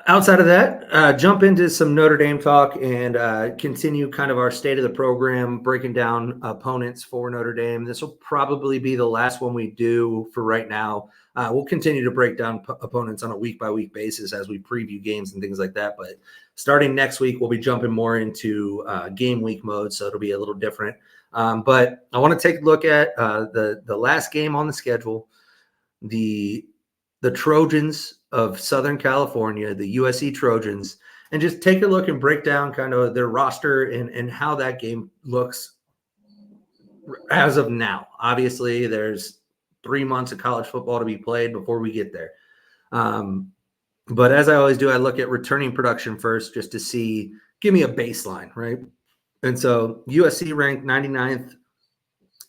outside of that, jump into some Notre Dame talk and continue kind of our state of the program, breaking down opponents for Notre Dame. This will probably be the last one we do for right now. We'll continue to break down opponents on a week-by-week basis as we preview games and things like that. But starting next week, we'll be jumping more into game week mode, so it'll be a little different. But I want to take a look at the last game on the schedule, the Trojans of Southern California, the USC Trojans, and just take a look and break down kind of their roster and how that game looks as of now. Obviously, there's 3 months of college football to be played before we get there. But as I always do, I look at returning production first just to see, give me a baseline, right? And so USC ranked 99th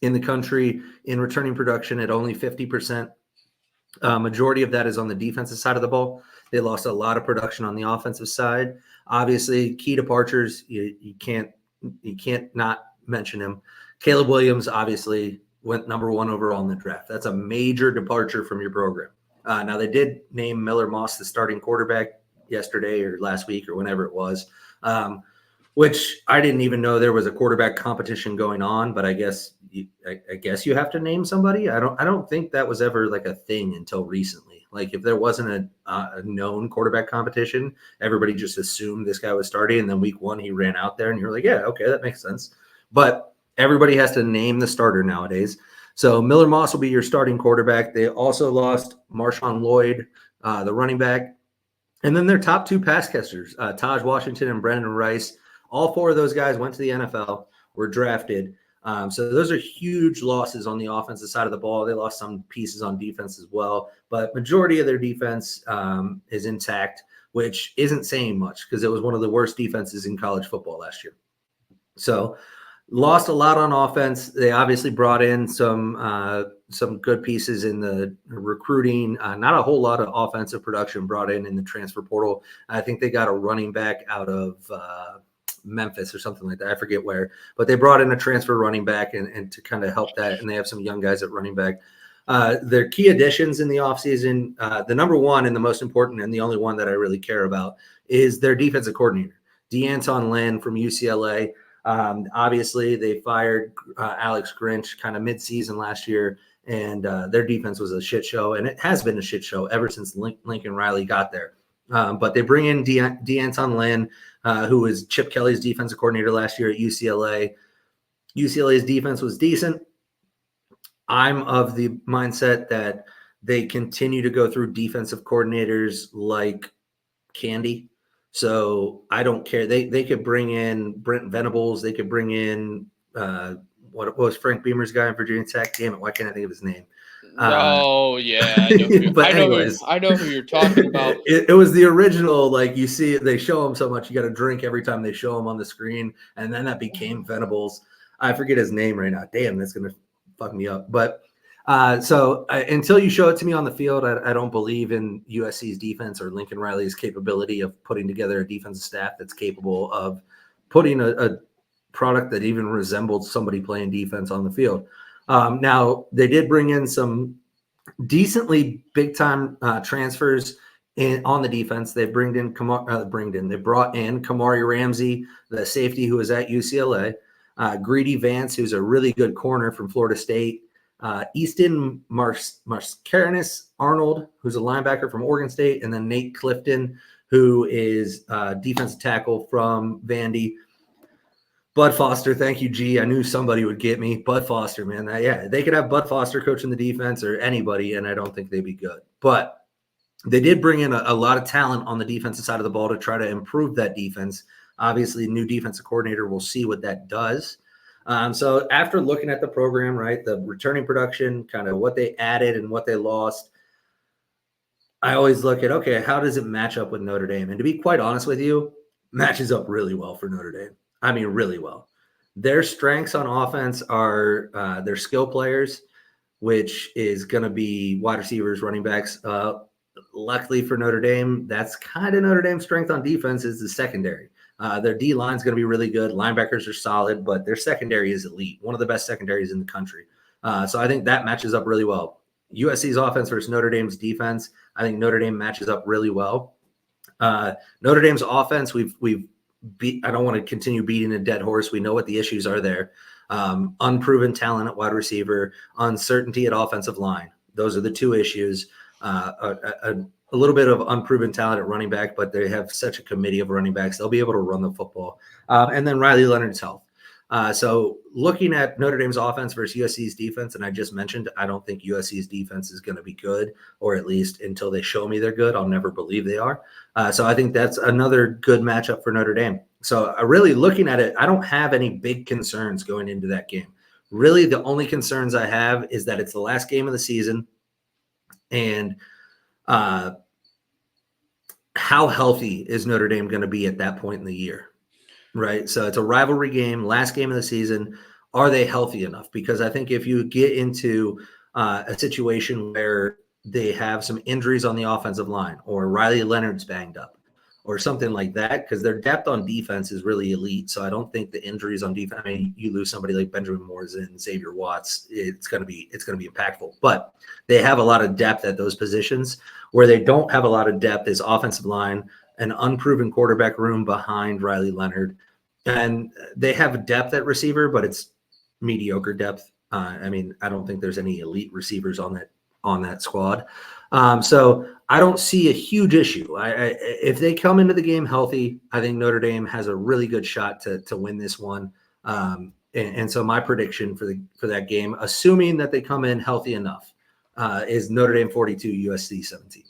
in the country in returning production at only 50%. Majority of that is on the defensive side of the ball. They lost a lot of production on the offensive side. Obviously, key departures, you can't not mention him. Caleb Williams obviously went number 1 overall in the draft. That's a major departure from your program. Now, they did name Miller Moss the starting quarterback yesterday or last week or whenever it was, which I didn't even know there was a quarterback competition going on, but I guess you have to name somebody. I don't think that was ever like a thing until recently. Like if there wasn't a known quarterback competition, everybody just assumed this guy was starting, and then week 1 he ran out there, and you're like, yeah, okay, that makes sense. But everybody has to name the starter nowadays. So Miller Moss will be your starting quarterback. They also lost Marshawn Lloyd, the running back, and then their top 2 pass catchers, Taj Washington and Brandon Rice. All 4 of those guys went to the NFL, were drafted. So those are huge losses on the offensive side of the ball. They lost some pieces on defense as well, but majority of their defense is intact, which isn't saying much because it was one of the worst defenses in college football last year. So lost a lot on offense. They obviously brought in some good pieces in the recruiting. Not a whole lot of offensive production brought in the transfer portal. I think they got a running back out of Memphis or something like that. I forget where, but they brought in a transfer running back and to kind of help that. And they have some young guys at running back. Their key additions in the offseason, the number 1 and the most important and the only one that I really care about is their defensive coordinator, D'Anton Lynn from UCLA. Obviously, they fired Alex Grinch kind of mid-season last year, and their defense was a shit show, and it has been a shit show ever since Lincoln Riley got there. But they bring in D'Anton Lynn, who was Chip Kelly's defensive coordinator last year at UCLA. UCLA's defense was decent. I'm of the mindset that they continue to go through defensive coordinators like candy. So I don't care. They could bring in Brent Venables. They could bring in what was Frank Beamer's guy in Virginia Tech? Damn it, why can't I think of his name? Oh yeah, I know who you're talking about. It was the original. Like you see, they show him so much. You got to drink every time they show him on the screen, and then that became Venables. I forget his name right now. Damn, that's gonna fuck me up. But until you show it to me on the field, I don't believe in USC's defense or Lincoln Riley's capability of putting together a defensive staff that's capable of putting a product that even resembled somebody playing defense on the field. Now, they did bring in some decently big-time transfers on the defense. They brought in Kamari Ramsey, the safety who was at UCLA, Greedy Vance, who's a really good corner from Florida State, Easton Mascarenas Arnold, who's a linebacker from Oregon State, and then Nate Clifton, who is defensive tackle from Vandy. Bud Foster, thank you, G. I knew somebody would get me. Bud Foster, man. Yeah, they could have Bud Foster coaching the defense or anybody, and I don't think they'd be good. But they did bring in a lot of talent on the defensive side of the ball to try to improve that defense. Obviously, new defensive coordinator will see what that does. So after looking at the program, right, the returning production, kind of what they added and what they lost, I always look at, okay, how does it match up with Notre Dame? And to be quite honest with you, matches up really well for Notre Dame. I mean, really well. Their strengths on offense are their skill players, which is going to be wide receivers, running backs. Luckily for Notre Dame, that's kind of Notre Dame's strength on defense is the secondary. Their D line is going to be really good. Linebackers are solid, but their secondary is elite, one of the best secondaries in the country. So I think that matches up really well. USC's offense versus Notre Dame's defense, I think Notre Dame matches up really well. Notre Dame's offense, we've beat. I don't want to continue beating a dead horse. We know what the issues are there. Unproven talent at wide receiver, uncertainty at offensive line. Those are the two issues. A little bit of unproven talent at running back, but they have such a committee of running backs. They'll be able to run the football. And then Riley Leonard's health. So looking at Notre Dame's offense versus USC's defense, and I just mentioned, I don't think USC's defense is going to be good, or at least until they show me they're good, I'll never believe they are. So I think that's another good matchup for Notre Dame. So really looking at it, I don't have any big concerns going into that game. Really, the only concerns I have is that it's the last game of the season, and how healthy is Notre Dame going to be at that point in the year? Right. So it's a rivalry game, last game of the season. Are they healthy enough? Because I think if you get into a situation where they have some injuries on the offensive line, or Riley Leonard's banged up or something like that, because their depth on defense is really elite. So I don't think the injuries on defense, I mean, you lose somebody like Benjamin Morrison, Xavier Watts, it's going to be impactful. But they have a lot of depth at those positions. Where they don't have a lot of depth is offensive line, an unproven quarterback room behind Riley Leonard. And they have depth at receiver, but it's mediocre depth. I mean, I don't think there's any elite receivers on that squad. So I don't see a huge issue. If they come into the game healthy, I think Notre Dame has a really good shot to win this one. And so my prediction for that game, assuming that they come in healthy enough, is Notre Dame 42, USC 17.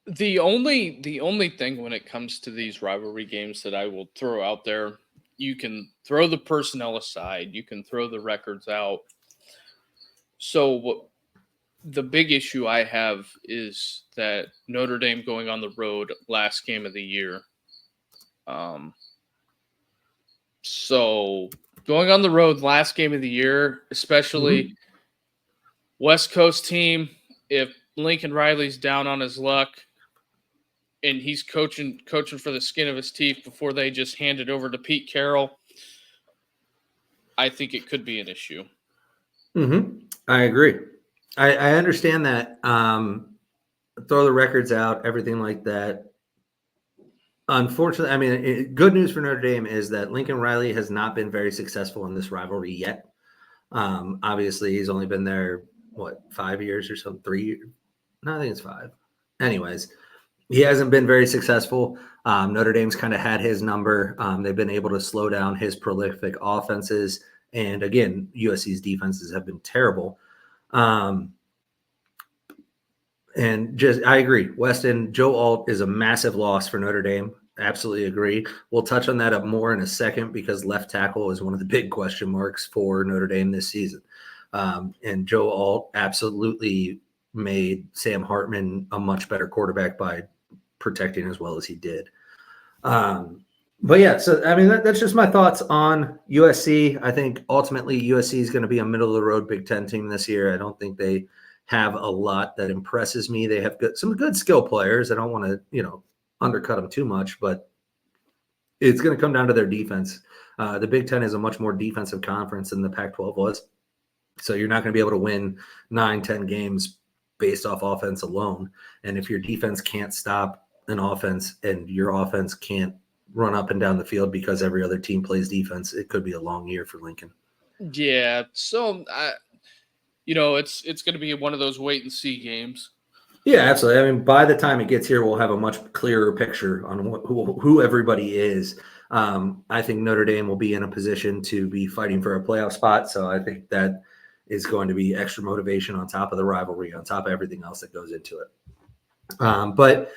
The only thing when it comes to these rivalry games that I will throw out there, you can throw the personnel aside, you can throw the records out. So the big issue I have is that Notre Dame going on the road last game of the year. So going on the road last game of the year, especially West Coast team, if Lincoln Riley's down on his luck, and he's coaching for the skin of his teeth before they just hand it over to Pete Carroll, I think it could be an issue. I agree. I understand that. Throw the records out, everything like that. Unfortunately, I mean, good news for Notre Dame is that Lincoln Riley has not been very successful in this rivalry yet. Obviously, he's only been there, 5 years or something? 3 years? No, I think it's 5. Anyways, he hasn't been very successful. Notre Dame's kind of had his number. They've been able to slow down his prolific offenses. And again, USC's defenses have been terrible. And I agree. Weston, Joe Alt is a massive loss for Notre Dame. Absolutely agree. We'll touch on that up more in a second because left tackle is one of the big question marks for Notre Dame this season. And Joe Alt absolutely made Sam Hartman a much better quarterback by protecting as well as he did. But yeah, so I mean, that's just my thoughts on USC. I think ultimately USC is going to be a middle of the road Big Ten team this year. I don't think they have a lot that impresses me. They have some good skill players. I don't want to, undercut them too much, but it's going to come down to their defense. The Big Ten is a much more defensive conference than the Pac-12 was. So you're not going to be able to win 9-10 games based off offense alone. And if your defense can't stop an offense and your offense can't run up and down the field because every other team plays defense, it could be a long year for Lincoln. Yeah. So, it's going to be one of those wait and see games. Yeah, absolutely. I mean, by the time it gets here, we'll have a much clearer picture on who everybody is. I think Notre Dame will be in a position to be fighting for a playoff spot. So I think that is going to be extra motivation on top of the rivalry, on top of everything else that goes into it. But